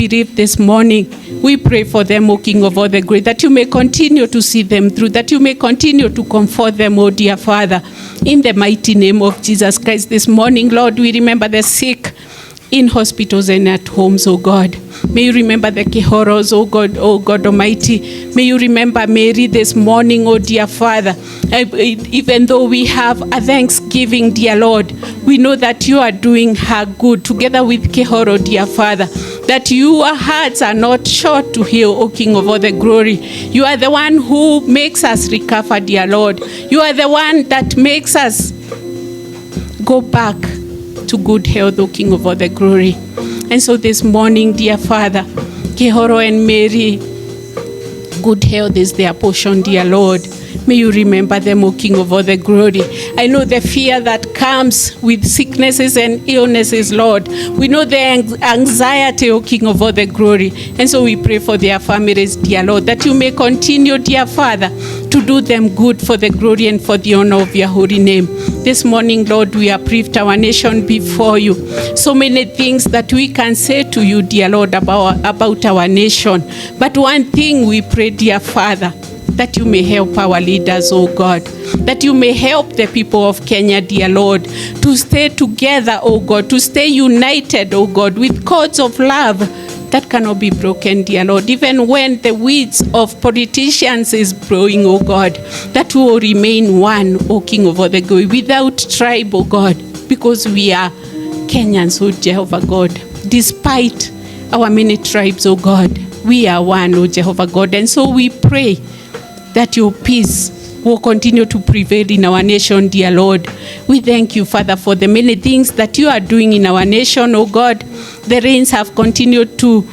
bereaved this morning, we pray for them, O King of all the glory, that you may continue to see them through, that you may continue to comfort them, O dear Father, in the mighty name of Jesus Christ. This morning, Lord, we remember the sick in hospitals and at homes, oh God. May you remember the Kehoros, oh God Almighty. May you remember Mary this morning, oh dear Father. Even though we have a thanksgiving, dear Lord, we know that you are doing her good together with Kehoro, dear Father, that your hearts are not short to heal, O King of all the glory. You are the one who makes us recover, dear Lord. You are the one that makes us go back to good health, O King of all the glory. And so this morning, dear Father, Kehoro and Mary, good health is their portion, dear Lord. May you remember them, O King of all the glory. I know the fear that comes with sicknesses and illnesses, Lord. We know the anxiety, O King of all the glory. And so we pray for their families, dear Lord, that you may continue, dear Father, to do them good for the glory and for the honor of your holy name. This morning, Lord, we uplift our nation before you. So many things that we can say to you, dear Lord, about our nation. But one thing we pray, dear Father, that you may help our leaders, oh God, that you may help the people of Kenya, dear Lord, to stay together, oh God, to stay united, oh God, with cords of love that cannot be broken, dear Lord, even when the weeds of politicians is blowing, oh God, that we will remain one, oh King of all the glory, without tribe, oh God, because we are Kenyans, oh Jehovah God. Despite our many tribes, oh God, we are one, oh Jehovah God. And so we pray that your peace will continue to prevail in our nation, dear Lord. We thank you, Father, for the many things that you are doing in our nation, oh God. The rains have continued to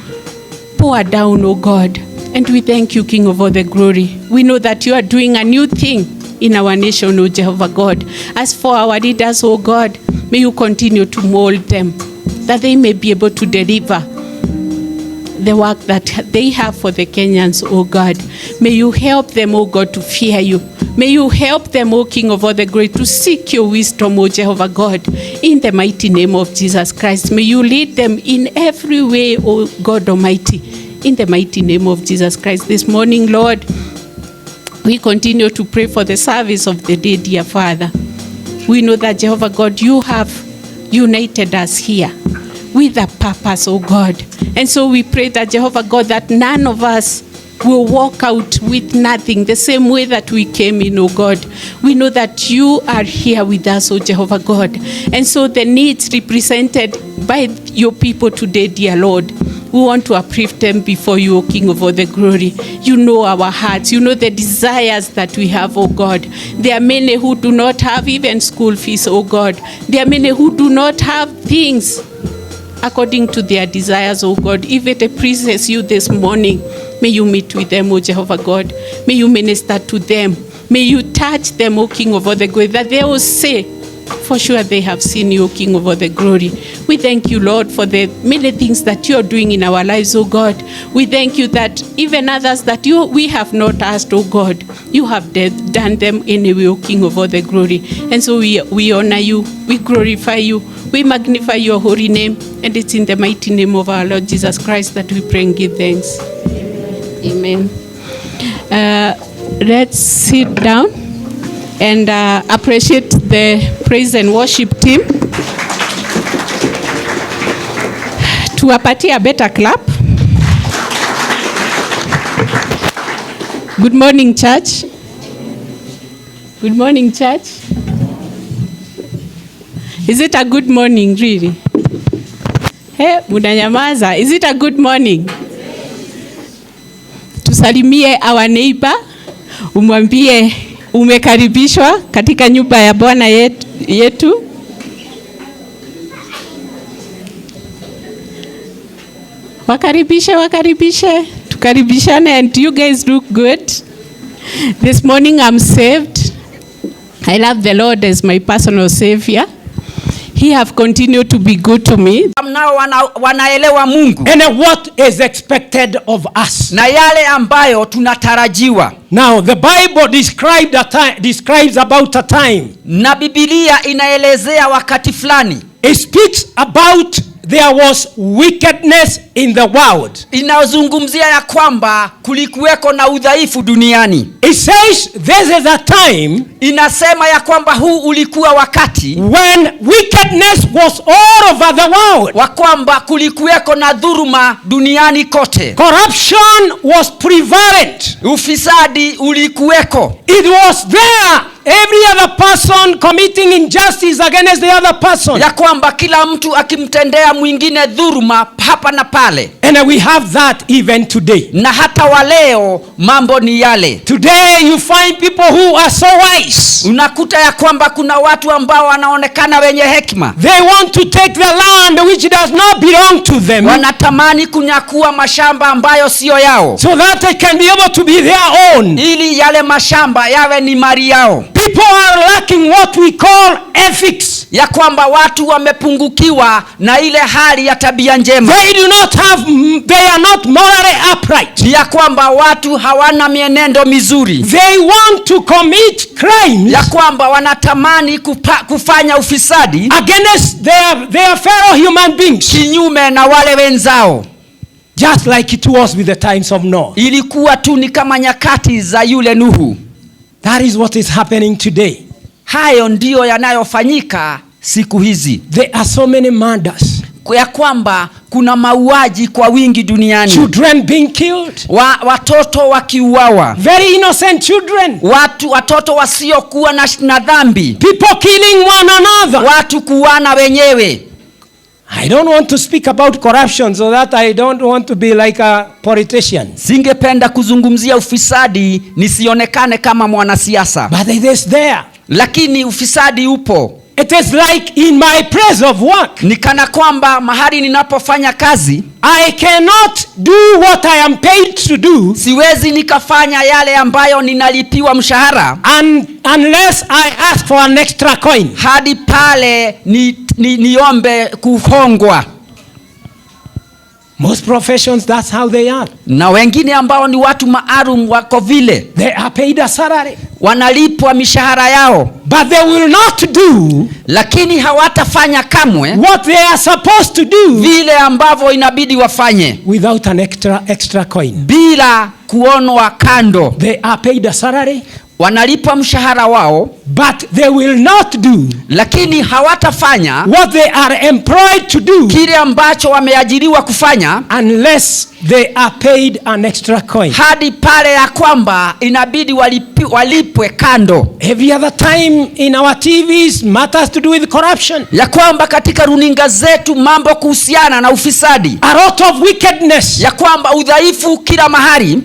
pour down, oh God. And we thank you, King of all the glory. We know that you are doing a new thing in our nation, oh Jehovah God. As for our leaders, oh God, may you continue to mold them, that they may be able to deliver the work that they have for the Kenyans, oh God. May you help them, oh God, to fear you. May you help them, O King of all the glory, to seek your wisdom, O Jehovah God, in the mighty name of Jesus Christ. May you lead them in every way, O God Almighty, in the mighty name of Jesus Christ. This morning, Lord, we continue to pray for the service of the day, dear Father. We know that, Jehovah God, you have united us here with a purpose, oh God. And so we pray that, Jehovah God, that none of us will walk out with nothing, the same way that we came in, oh God. We know that you are here with us, oh Jehovah God. And so the needs represented by your people today, dear Lord, we want to uplift them before you, O King of all the glory. You know our hearts. You know the desires that we have, O God. There are many who do not have even school fees, O God. There are many who do not have things according to their desires, O God. If it pleases you this morning, may you meet with them, O Jehovah God. May you minister to them. May you touch them, O King of all the glory, that they will say, for sure they have seen you, O King of all the glory. We thank you, Lord, for the many things that you are doing in our lives, O God. We thank you that even others that we have not asked, O God, you have done them anyway, O King of all the glory. And so we honor you, we glorify you, we magnify your holy name, and it's in the mighty name of our Lord Jesus Christ that we pray and give thanks. Amen. Let's sit down and appreciate the praise and worship team. Tuwapatie a better clap. Good morning, church. Good morning, church. Is it a good morning, really? Hey, munanyamaza. Is it a good morning? Tusalimie our neighbor. Umwambie umekaribishwa katika nyumba ya Bwana yetu. Wakaribishe. Tukaribishane, and you guys look good. This morning I'm saved. I love the Lord as my personal savior. He have continued to be good to me. Nao wanaelewa Mungu. And what is expected of us. Na yale ambayo tunatarajiwa. Now the Bible describes about a time. Na Biblia inaelezea wakati fulani. It speaks about there was wickedness in the world. Inazungumzia ya kwamba kulikuweko na udhaifu duniani. It says this is a time Inasema ya kwamba huu ulikuwa wakati when wickedness was all over the world. wa kwamba kulikuweko na dhuluma duniani kote. Corruption was prevalent. Ufisadi ulikuweko. It was there. Every other person committing injustice against the other person. Ya kwamba kila mtu akimtendea mwingine dhuluma hapa na pale. And we have that even today. Na hata waleo mambo ni yale. Today you find people who are so wise. Unakuta ya kwamba kuna watu ambao wanaonekana wenye hekima. They want to take the land which does not belong to them. Wanatamani kunyakua mashamba ambayo sio yao, So that they can be able to be their own. ili yale mashamba yawe ni mali yao. People are lacking what we call ethics. Ya kwamba watu wamepungukiwa na ile hali ya tabia njema. They are not morally upright. Ni ya kwamba watu hawana mienendo mizuri. They want to commit crimes Ya kwamba wanatamani kufanya ufisadi against their fellow human beings. kinyume na wale wenzao. Just like it was with the times of Noah. Ilikuwa tu ni kama nyakati za yule Nuhu. That is what is happening today. Hayo ndiyo yanayofanyika siku hizi. There are so many murders. Ya kwamba kuna mauaji kwa wingi duniani. Children being killed. Watoto wakiuawa. Very innocent children. Watoto wasiokuwa na dhambi. People killing one another. Watu kuuana wenyewe. I don't want to speak about corruption, so that I don't want to be like a politician. Singependa kuzungumzia ufisadi nisionekane kama mwanasiasa. But it is there. Lakini ufisadi upo. It is like in my place of work. Ni kana kwamba mahali ninapofanya kazi, I cannot do what I am paid to do. Siwezi nikafanya yale ambayo ninalipiwa mshahara. Unless I ask for an extra coin. Hadi pale niombe kuhongwa. Most professions, that's how they are. Na wengine ambao ni watu maalum wako vile. They are paid a salary. Wanalipwa mishahara yao. But they will not do, lakini hawatafanya kamwe, what they are supposed to do, vile ambavyo inabidi wafanye, without an extra coin. bila kuonwa kando. They are paid a salary. Wanalipwa mshahara wao, but they will not do, lakini hawatafanya what they are employed to do, kile ambacho wameajiriwa kufanya, unless they are paid an extra coin. hadi pale ya kwamba inabidi walipwe kando. Every other time in our TVs matters to do with corruption. Ya kwamba katika runinga zetu mambo kuhusiana na ufisadi, a lot of wickedness, ya kwamba udhaifu kila mahali.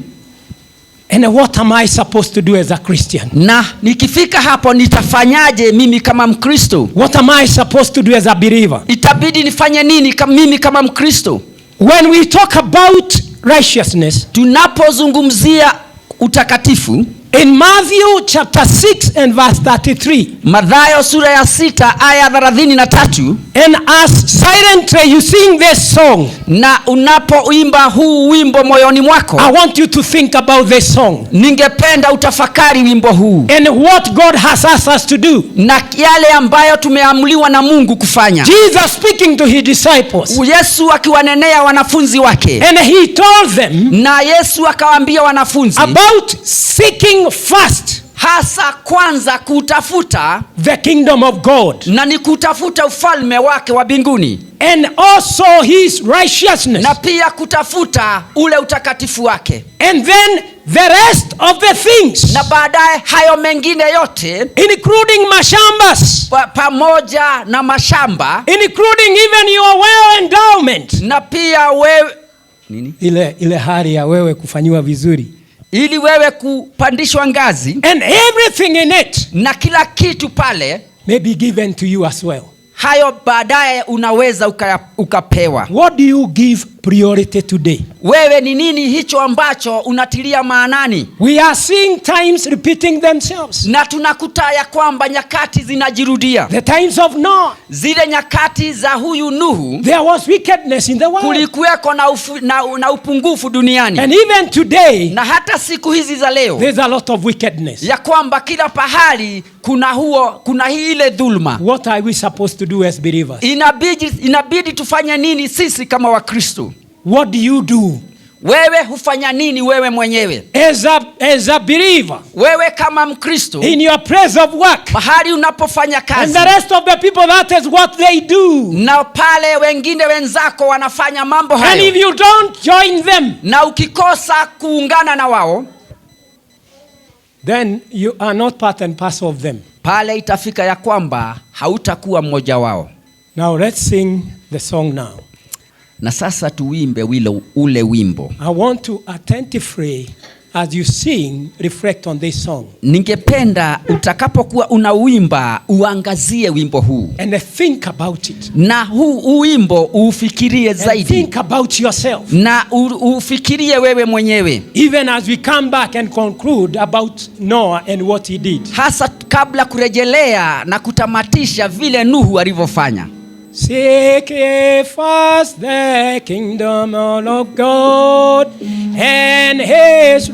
And what am I supposed to do as a Christian? Na nikifika hapo nitafanyaje mimi kama Mkristo? What am I supposed to do as a believer? Itabidi nifanye nini mimi kama Mkristo? When we talk about righteousness, tunapozungumzia utakatifu, in Matthew chapter 6 and verse 33. Mathayo sura ya 6 aya 33. And as silently you sing this song, na unapoimba huu wimbo moyoni mwako, I want you to think about this song. Ningependa utafakari wimbo huu. And what God has asked us to do. Na yale ambayo tumeamliwa na Mungu kufanya. Jesus speaking to his disciples. Yesu akiwanenea wanafunzi wake. And he told them, na Yesu akawaambia wanafunzi, about seeking first, hasa kwanza kutafuta the kingdom of God, na ni kutafuta ufalme wake wa mbinguni, and also his righteousness, na pia kutafuta ule utakatifu wake, and then the rest of the things, na baadaye hayo mengine yote, including mashambas, pamoja na mashamba, including even your well endowment, na pia wewe nini, ile hali ya wewe kufanywa vizuri, ili wewe kupandishwa ngazi, and everything in it, na kila kitu pale, may be given to you as well. Hayo baadaye unaweza ukapewa. What do you give priority today? Wewe ni nini hicho ambacho unatilia maanani? We are seeing times repeating themselves. Na tunakuta ya kwamba nyakati zinajirudia. The times of Noah. Zile nyakati za huyu Nuhu. There was wickedness in the world. Kulikuweko na upungufu duniani. And even today. Na hata siku hizi za leo. There's a lot of wickedness. Ya kwamba kila pahali kuna ile dhulma. What are we supposed to do as believers? Inabidi tufanye nini sisi kama Wakristo? What do you do? Wewe hufanya nini wewe mwenyewe? As a believer, Wewe kama Mkristo, in your place of work, mahali unapofanya and kazi, the rest of the people, that is what they do. na pale wengine wenzako wanafanya mambo And hayo, if you don't join them, na ukikosa kuungana na wao, then you are not part and parcel of them. pale itafika ya kwamba hautakuwa mmoja wao. Now let's sing the song now. Na sasa tuimbe ule wimbo. I want to attentively, as you sing, reflect on this song. Ningependa utakapokuwa unauimba uangazie wimbo huu, And think about it. na huu wimbo ufikirie And zaidi, think about yourself. na ufikirie wewe mwenyewe, Even as we come back and conclude about Noah and what he did. hasa kabla kurejelea na kutamatisha vile Nuhu alivyofanya. Seek ye first the kingdom of God and his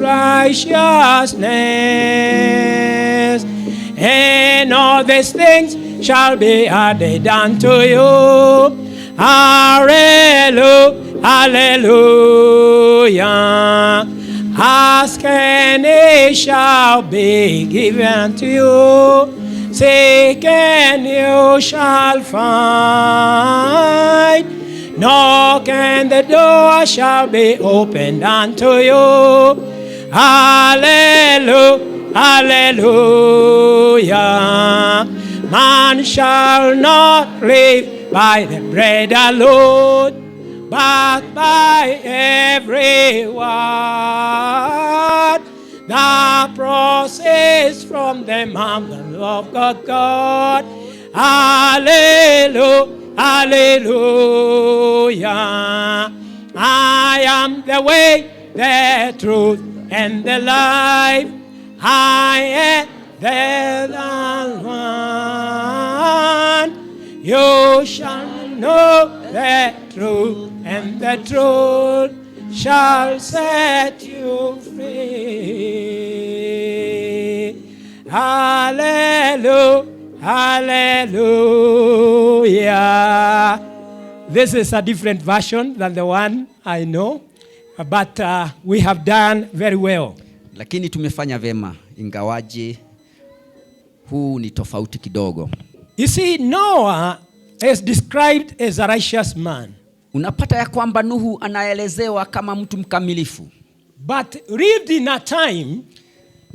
righteousness, and all these things shall be added unto you. Hallelujah, hallelujah. Ask and it shall be given to you. Seek and you shall find. Knock and the door shall be opened unto you. Hallelujah, hallelujah. Man shall not live by the bread alone, but by every word that proceeds from the mouth of God. Hallelujah, hallelujah. I am the way, the truth, and the life. I am the one. You shall know the truth, and the truth shall set you free. Hallelujah, hallelujah. This is a different version than the one I know, but we have done very well. Lakini tumefanya vema, ingawaje huu ni tofauti kidogo. You see, Noah is described as a righteous man. Unapata ya kwamba Nuhu anaelezewa kama mtu mkamilifu, But lived in a time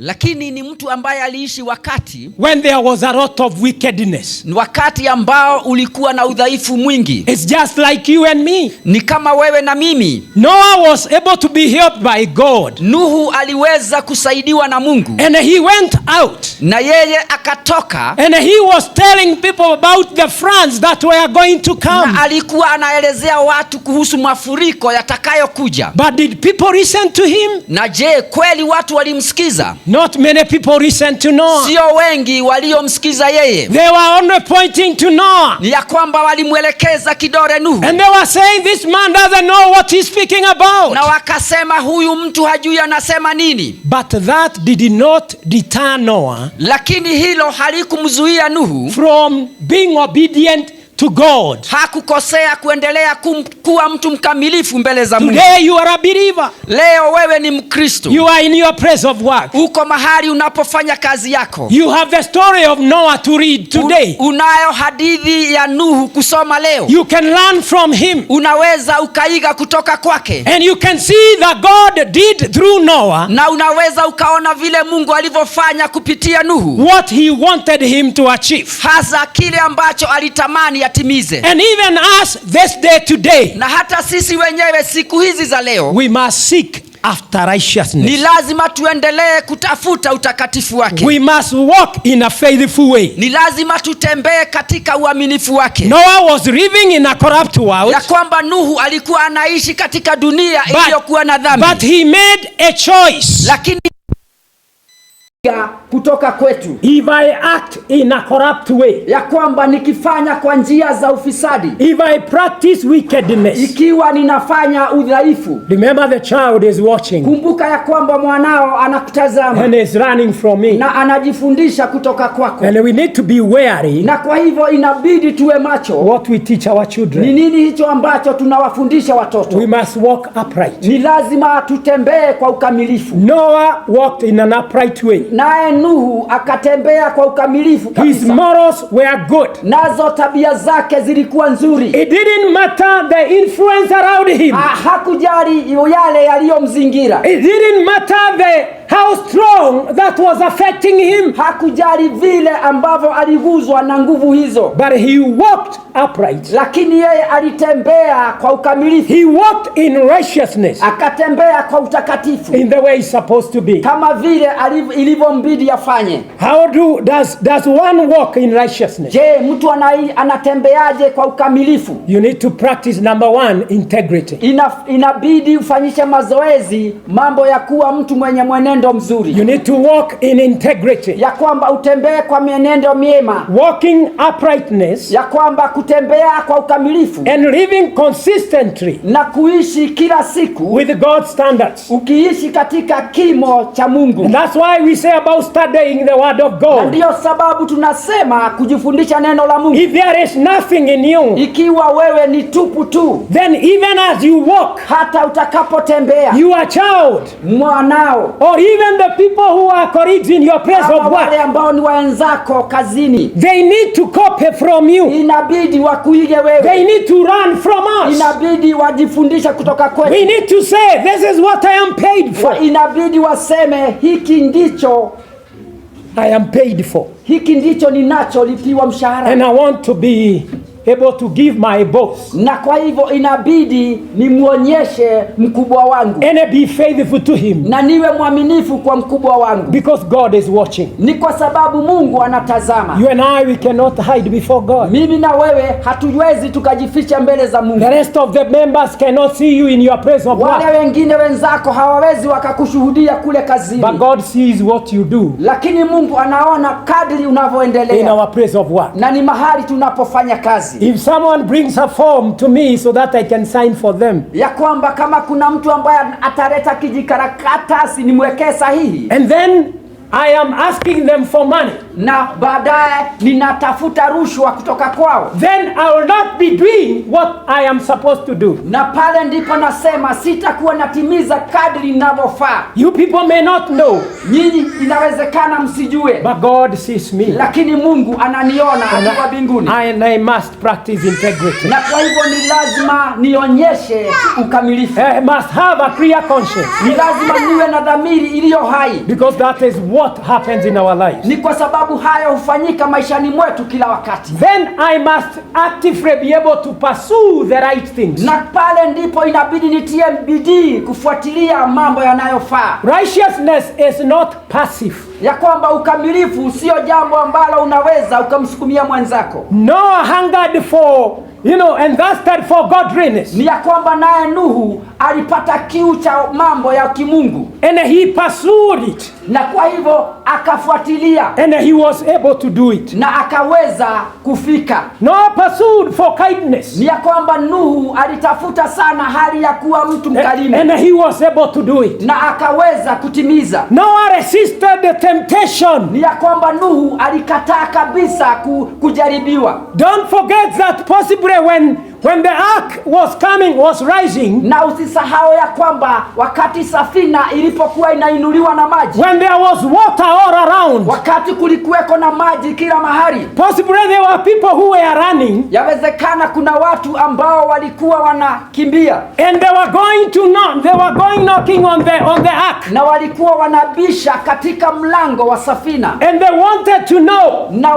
lakini ni mtu ambaye aliishi wakati when there was a lot of wickedness. wakati ambao ulikuwa na udhaifu mwingi. It's just like you and me. Ni kama wewe na mimi. Noah was able to be helped by God. Nuhu aliweza kusaidiwa na Mungu, And he went out. na yeye akatoka, And he was telling people about the floods that were going to come. na alikuwa anaelezea watu kuhusu mafuriko yatakayokuja. But did people listen to him? Na je, kweli watu walimsikiza? Not many people listened to Noah. Sio wengi waliomsikiza yeye. They were only pointing to Noah. Ni ya kwamba walimwelekeza kidole Nuhu, And they were saying, this man doesn't know what he's speaking about. na wakasema huyu mtu hajui anasema nini. But that did not deter Noah Lakini hilo halikumzuia Nuhu from being obedient to God. hakukosea kuendelea kuwa mtu mkamilifu mbele za Mungu. Today you are a believer. Leo wewe ni Mkristo. You are in your place of work. Uko mahali unapofanya kazi yako. You have the story of Noah to read today. Unayo hadithi ya Nuhu kusoma leo. You can learn from him. Unaweza ukaiga kutoka kwake. And you can see that God did through Noah Na unaweza ukaona vile Mungu alivyofanya kupitia Nuhu, what he wanted him to achieve. hasa kile ambacho alitamani atimize. And even us this day today, Na hata sisi wenyewe siku hizi za leo, we must seek after ni righteousness. lazima tuendelee kutafuta utakatifu wake. We must walk in a faithful way. Ni lazima tutembee katika uaminifu wake. Noah was living in a corrupt world, Ya kwamba Nuhu alikuwa anaishi katika dunia iliyokuwa na dhambi. but he made a choice. Lakini kutoka kwetu. If I act in a corrupt way, Ya kwamba nikifanya kwa njia za ufisadi, if I practice wickedness, ikiwa ninafanya udhaifu, remember the child is watching kumbuka ya kwamba mwanao anakutazama and is running from me. na anajifundisha kutoka kwako. And we need to be wary Na kwa hivyo inabidi tuwe macho. what we teach our Ni children. nini hicho ambacho tunawafundisha watoto? We must walk upright. Ni lazima tutembee kwa ukamilifu. Noah walked in an upright way. Naye Nuhu akatembea kwa ukamilifu His kabisa. morals were good. Nazo tabia zake zilikuwa nzuri. It didn't matter the influence around him. Hakujali yale yaliyomzingira. It didn't matter how strong that was affecting him. Hakujali vile ambavyo aliguzwa na nguvu hizo. But he walked upright. Lakini yeye alitembea kwa ukamilifu. He walked in righteousness, Akatembea kwa utakatifu. in the way he's supposed to be. Kama vile ilivyombidi afanye. How does one walk in righteousness? Je, mtu anatembeaje kwa ukamilifu? You need to practice, number one, integrity. Inabidi ufanyishe mazoezi mambo ya kuwa mtu mwenye mwenendo mzuri. You need to walk in integrity. Ya kwamba utembee kwa mienendo miema. Walking uprightness Ya kwamba kutembea kwa ukamilifu and living consistently na kuishi kila siku with God's standards. ukiishi katika kimo cha Mungu. And that's why we say about studying the word of Na God. ndiyo sababu tunasema kujifundisha neno la Mungu. If there is nothing in you, Ikiwa wewe ni tupu tu, then even as you walk, hata utakapotembea, your child, mwanao or even the people who are colleagues in your place ama of wale work, ambao ni wenzako kazini, they need to copy from you. inabidi wakuige They wewe. need to run from us. Inabidi wajifundisha kutoka We kwetu. need to say, this is what I am paid for. Inabidi waseme hiki ndicho I am paid for. ninacholipiwa mshahara. And I want to be able to give my boss Na kwa hivyo inabidi nimuonyeshe mkubwa wangu and be faithful to him, na niwe mwaminifu kwa mkubwa wangu. because God is watching. Ni kwa sababu Mungu anatazama. You and I, we cannot hide before God. Mimi na wewe hatuwezi tukajificha mbele za Mungu. The rest of the members cannot see you in your place of Wale work, wengine wenzako hawawezi wakakushuhudia kule kazini. but God sees what you do Lakini Mungu anaona kadri in unavyoendelea. our place of work. Na ni mahali tunapofanya kazi. If someone brings a form to me so that I can sign for them, Ya kwamba kama kuna mtu ambaye ataleta kijikaratasi nimwekee sahihi, and then I am asking them for money, na baadaye ninatafuta rushwa kutoka kwao, then I will not be doing what I am supposed to do. na pale ndipo nasema sitakuwa natimiza kadri ninavyofaa. You people may not know, Nyinyi inawezekana msijue, but God sees me. lakini Mungu ananiona akiwa mbinguni. And I must practice integrity. Na kwa hivyo ni lazima nionyeshe ukamilifu. I must have a clear conscience, Ni lazima niwe na dhamiri iliyo hai. because that is what happens in our lives. Ni kwa sababu hayo hufanyika maishani mwetu kila wakati. Then I must actively be able to pursue the right things. Na pale ndipo inabidi nitie bidii kufuatilia mambo yanayofaa. Righteousness is not passive. Ya kwamba ukamilifu sio jambo ambalo unaweza ukamsukumia mwenzako. Noah hungered for, and thirsted for godliness. Ni ya kwamba naye Nuhu alipata kiu cha mambo ya kimungu. And he pursued it. Na kwa hivyo akafuatilia. And he was able to do it. Na akaweza kufika. Noah pursued for kindness. Ni ya kwamba Nuhu alitafuta sana hali ya kuwa mtu mkarimu. And he was able to do it. Na akaweza kutimiza. Noah resisted the temptation. Ni ya kwamba Nuhu alikataa kabisa kujaribiwa. Don't forget that possibly when the ark was rising, Na usisahau ya kwamba wakati safina ilipokuwa inainuliwa na maji, when there was water all around, wakati kulikuweko na maji kila mahali, possibly there were people who were running, yawezekana kuna watu ambao walikuwa wanakimbia, and they were going knocking on the ark, na walikuwa wanabisha katika mlango wa safina, and they wanted to know, na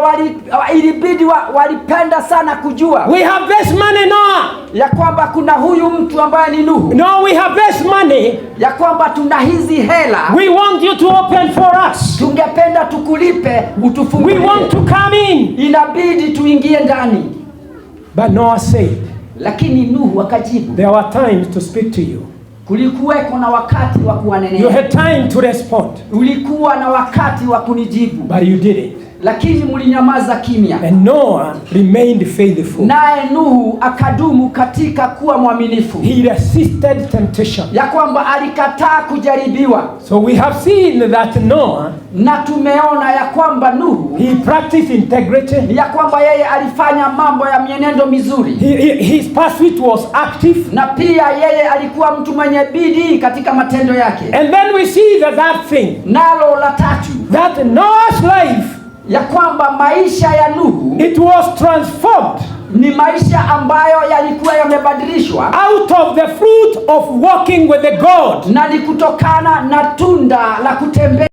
ilibidi walipenda sana kujua, we have this money, Noah. ya kwamba kuna huyu mtu ambaye ni Nuhu, No, we have this money. ya kwamba tuna hizi hela, We want you to open for us. tungependa tukulipe We utufungulie, want to come in. inabidi tuingie ndani. But Noah said, Lakini Nuhu akajibu, there were times to speak to you, Kulikuweko na wakati wa You kuwanenea. had time to respond, Ulikuwa na wakati wa kunijibu, but you didn't. lakini mlinyamaza kimya. And Noah remained faithful. Naye Nuhu akadumu katika kuwa mwaminifu, He resisted temptation. ya kwamba alikataa kujaribiwa. So we have seen that Noah, Na tumeona ya kwamba Nuhu, he practiced integrity. ya kwamba yeye alifanya mambo ya mienendo mizuri, His pursuit was active. na pia yeye alikuwa mtu mwenye bidii katika matendo yake. And then we see the third thing, Nalo la tatu, that Noah's life, ya kwamba maisha ya Nuhu it was transformed ni maisha ambayo yalikuwa yamebadilishwa, out of the fruit of walking with the God. na ni kutokana na tunda la kutembea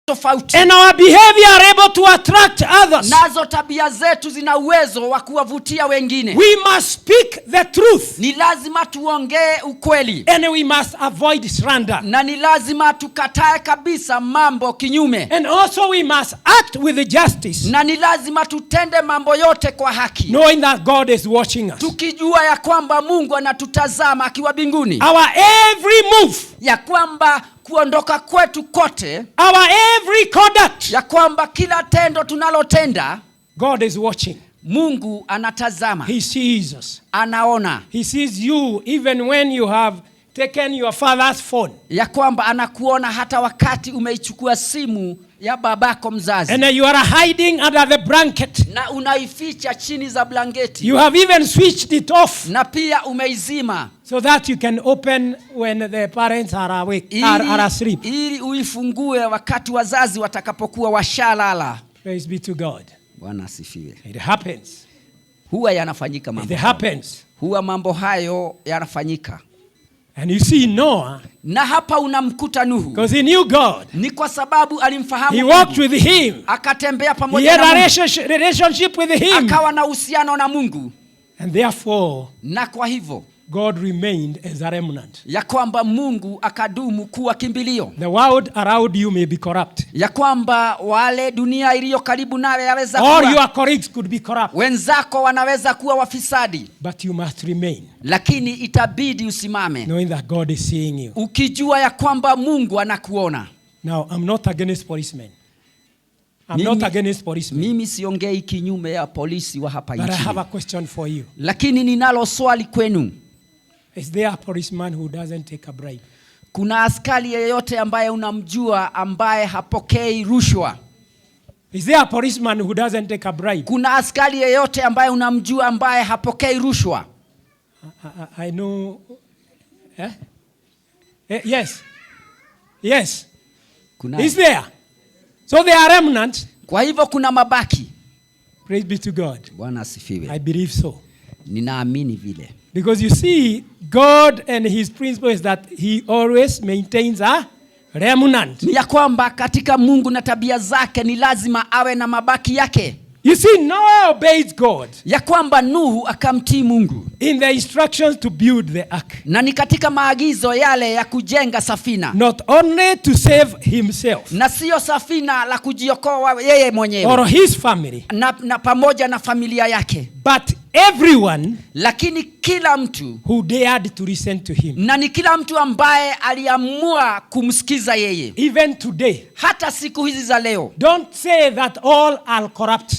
tofauti. And our behavior are able to attract others. Nazo tabia zetu zina uwezo wa kuwavutia wengine. We must speak the truth, Ni lazima tuongee ukweli, and we must avoid slander. na ni lazima tukatae kabisa mambo kinyume, And also we must act with justice, na ni lazima tutende mambo yote kwa haki, knowing that God is watching us. tukijua ya kwamba Mungu anatutazama akiwa mbinguni, Our every move, ya kwamba kuondoka kwetu kote, our every conduct, ya kwamba kila tendo tunalotenda God is watching. Mungu anatazama, He sees us. anaona, He sees you even when you have taken your father's phone ya kwamba anakuona hata wakati umeichukua simu ya babako mzazi, and you are hiding under the blanket. na unaificha chini za blanketi, You have even switched it off na pia umeizima so that you can open when the parents are awake, are asleep. ili uifungue wakati wazazi watakapokuwa washalala. Praise be to God. Bwana asifiwe. It happens. Huwa yanafanyika mambo. It happens. Huwa mambo hayo yanafanyika. And you see Noah, Na hapa unamkuta Nuhu, because he knew God. ni kwa sababu alimfahamu He Mungu. walked with him. Akatembea He pamoja had na a Mungu. relationship with him. Akawa na uhusiano na Mungu, And therefore, na kwa hivyo God remained as a remnant. ya kwamba Mungu akadumu kuwa kimbilio, The world around you may be corrupt. ya kwamba wale dunia iliyo karibu nawe yaweza Or kuwa, your colleagues could be corrupt. wenzako wanaweza kuwa wafisadi, But you must remain, lakini itabidi usimame knowing that God is seeing you. ukijua ya kwamba Mungu anakuona. Now, I'm not against policemen. I'm Mimi- not against policemen. Mimi siongei kinyume ya polisi wa hapa But I have nchini, a question for you. lakini ninalo swali kwenu. Is there a policeman who doesn't take a bribe? Kuna askari yeyote ambaye unamjua ambaye hapokei rushwa? Is there a policeman who doesn't take a bribe? Kuna askari yeyote ambaye unamjua ambaye hapokei rushwa? I know. Eh? Yes. Yes. Kuna. Is there? So they are remnants. Kwa hivyo kuna mabaki. Praise be to God. Bwana asifiwe. I believe so. Ninaamini vile. Because you see, God and his principle is that he always maintains a remnant. Ni ya kwamba katika Mungu na tabia zake ni lazima awe na mabaki yake. You see, Noah obeys God Ya kwamba Nuhu akamtii Mungu, in the instructions to build the ark. na ni katika maagizo yale ya kujenga safina, Not only to save himself na siyo safina la kujiokoa yeye mwenyewe or his family, na pamoja na familia yake, but everyone lakini kila mtu, who dared to listen to him. na ni kila mtu ambaye aliamua kumsikiza yeye. Even today, Hata siku hizi za leo, don't say that all are corrupt.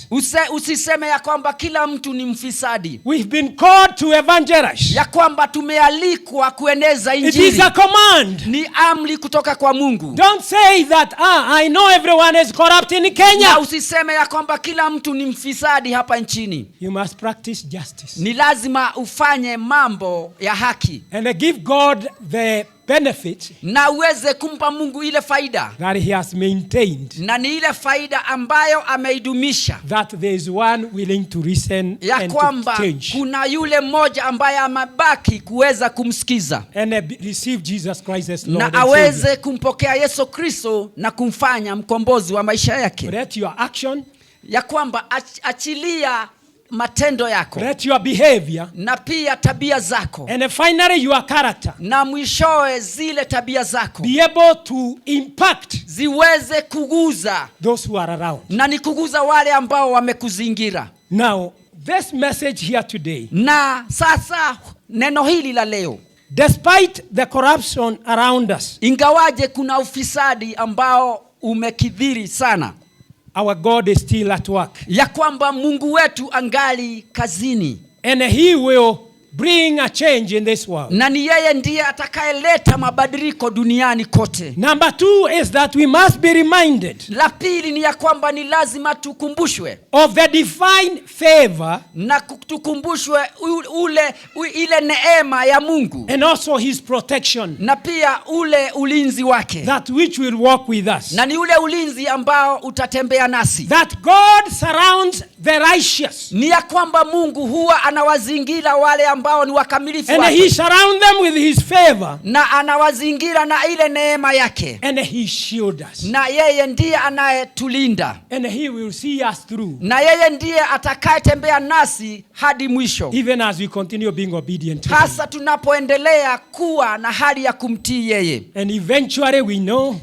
usiseme ya kwamba kila mtu ni mfisadi, We've been called to evangelize. ya kwamba tumealikwa kueneza It is injili. a command. Ni amri kutoka kwa Mungu. Don't say that, I know everyone is corrupt in Na Kenya. usiseme ya kwamba kila mtu ni mfisadi hapa nchini. You must practice justice Ni lazima ufanye mambo ya haki, and give God the benefit na uweze kumpa Mungu ile faida, that he has maintained, na ni ile faida ambayo ameidumisha, that there is one willing to listen ya and to kwamba change kuna yule mmoja ambaye amebaki kuweza kumsikiza and receive Jesus Christ as Lord na and Savior. aweze kumpokea Yesu Kristo na kumfanya mkombozi wa maisha yake. Let your action, Ya kwamba achilia matendo yako let your behavior, na pia tabia zako, and finally your character na mwishowe zile tabia zako be able to impact ziweze kuguza, those who are around. na ni kuguza wale ambao wamekuzingira. Now, this message here today Na sasa neno hili la leo Despite the corruption around us, ingawaje kuna ufisadi ambao umekithiri sana, our God is still at work. ya kwamba Mungu wetu angali kazini. And he will bring a change in this world. Na ni yeye ndiye atakayeleta mabadiliko duniani kote. Number 2 is that we must be reminded La pili ni ya kwamba ni lazima tukumbushwe of the divine favor na tukumbushwe ile neema ya Mungu, and also his protection, na pia ule ulinzi wake, that which will walk with us. na ni ule ulinzi ambao utatembea nasi. That God surrounds the righteous, Ni ya kwamba Mungu huwa anawazingira wale ambao ni wakamilifu and he wake, surrounds them with his favor, na anawazingira na ile neema yake, and he shields us, na yeye ndiye anayetulinda, and he will see us through, na yeye ndiye atakayetembea nasi hadi mwisho, even as we continue being obedient to him. hasa tunapoendelea kuwa na hali ya kumtii yeye. And eventually we know,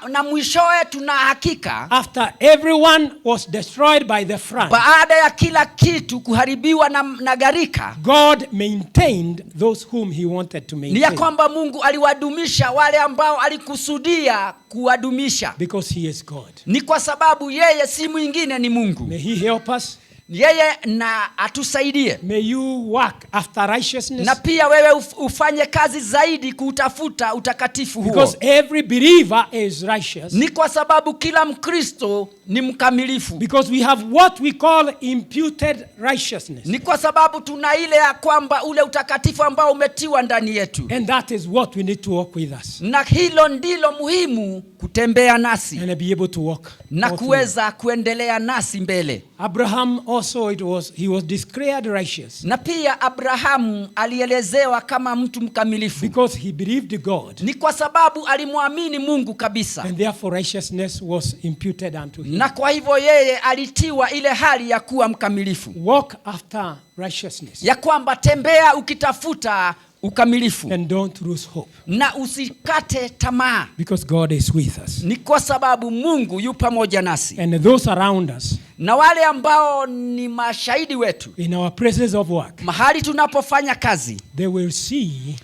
Na mwishowe tuna hakika, after everyone was destroyed by the flood, baada ya kila kitu kuharibiwa na gharika, God maintained those whom he wanted to ni ya maintain, kwamba Mungu aliwadumisha wale ambao alikusudia kuwadumisha. because he is God. Ni kwa sababu yeye si mwingine, ni Mungu. May he help us. Yeye na atusaidie. May you work after righteousness, Na pia wewe ufanye kazi zaidi kutafuta utakatifu huo. because every believer is righteous, Ni kwa sababu kila Mkristo ni mkamilifu. because we have what we call imputed righteousness, Ni kwa sababu tuna ile ya kwamba ule utakatifu ambao umetiwa ndani yetu. and that is what we need to walk with us, Na hilo ndilo muhimu kutembea nasi and be able to walk na all through. kuweza kuendelea nasi mbele. Abraham also, he was declared righteous Na pia Abrahamu alielezewa kama mtu mkamilifu, because he believed God, ni kwa sababu alimwamini Mungu kabisa, and therefore righteousness was imputed unto him. na kwa hivyo yeye alitiwa ile hali ya kuwa mkamilifu, Walk after righteousness, ya kwamba tembea ukitafuta ukamilifu, and don't lose hope, na usikate tamaa, because God is with us. ni kwa sababu Mungu yu pamoja nasi. And those around us, Na wale ambao ni mashahidi wetu in our places of work, mahali tunapofanya kazi, they will see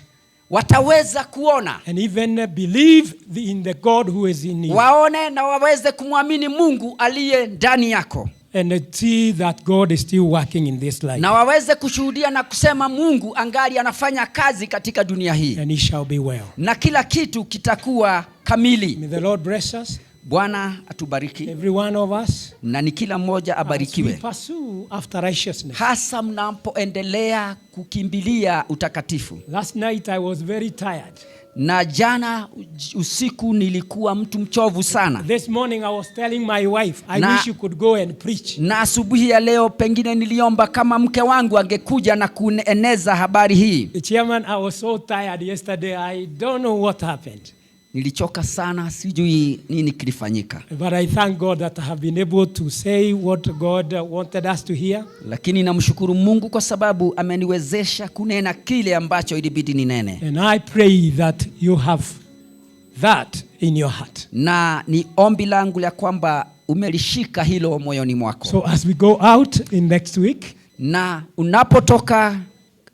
wataweza kuona, and even believe in the God who is in you, waone na waweze kumwamini Mungu aliye ndani yako, and see that God is still working in this life, na waweze kushuhudia na kusema Mungu angali anafanya kazi katika dunia hii, and it shall be well. na kila kitu kitakuwa kamili. May the Lord bless us, Bwana atubariki, every one of us, na ni kila mmoja as we abarikiwe, pursue after righteousness. hasa mnapoendelea kukimbilia utakatifu. Last night I was very tired. Na jana usiku nilikuwa mtu mchovu sana, This morning I was telling my wife, I Na- wish you could go and preach. na asubuhi ya leo pengine niliomba kama mke wangu angekuja na kueneza habari hii. The chairman, I was so tired yesterday. I don't know what happened. Nilichoka sana, sijui nini kilifanyika, But I thank God that I have been able to say what God wanted us to hear. lakini namshukuru Mungu kwa sababu ameniwezesha kunena kile ambacho ilibidi ninene. And I pray that you have that in your heart. Na ni ombi langu la kwamba umelishika hilo moyoni mwako. So as we go out in next week, Na unapotoka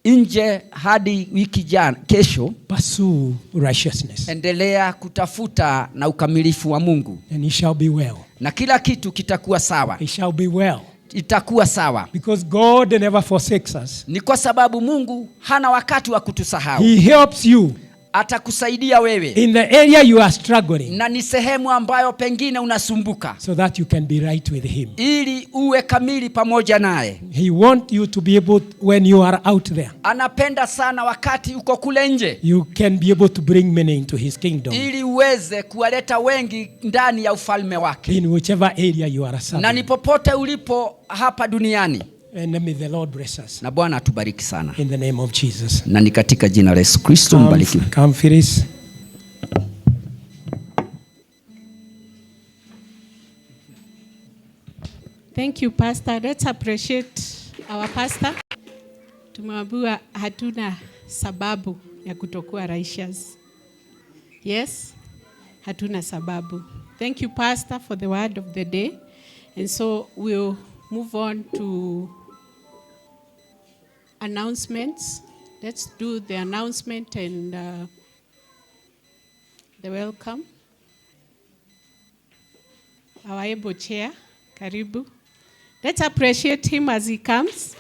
nje hadi wiki kesho, pursue righteousness, endelea kutafuta na ukamilifu wa Mungu, and it shall be well. na kila kitu kitakuwa sawa. It shall be well. Itakuwa sawa. Because God never forsakes us. Ni kwa sababu Mungu hana wakati wa kutusahau. He helps you Atakusaidia wewe, in the area you are struggling, na ni sehemu ambayo pengine unasumbuka, so that you can be right with him. ili uwe kamili pamoja naye. He wants you to be able, when you are out there, Anapenda sana wakati uko kule nje, you can be able to bring many into his kingdom, ili uweze kuwaleta wengi ndani ya ufalme wake, in whichever area you are na serving. ni popote ulipo hapa duniani. And may the Lord bless us. Na Bwana atubariki sana, In the name of Jesus. na ni katika jina la Yesu Kristo mbarikiwe. Come, Phyllis. Thank you, Pastor. Let's appreciate our pastor. Tumewambiwa hatuna sababu ya kutokuwa righteous. Yes, hatuna sababu. Thank you, Pastor, for the word of the day. And so we'll move on to announcements. Let's do the announcement and the welcome. Our able chair, Karibu. Let's appreciate him as he comes.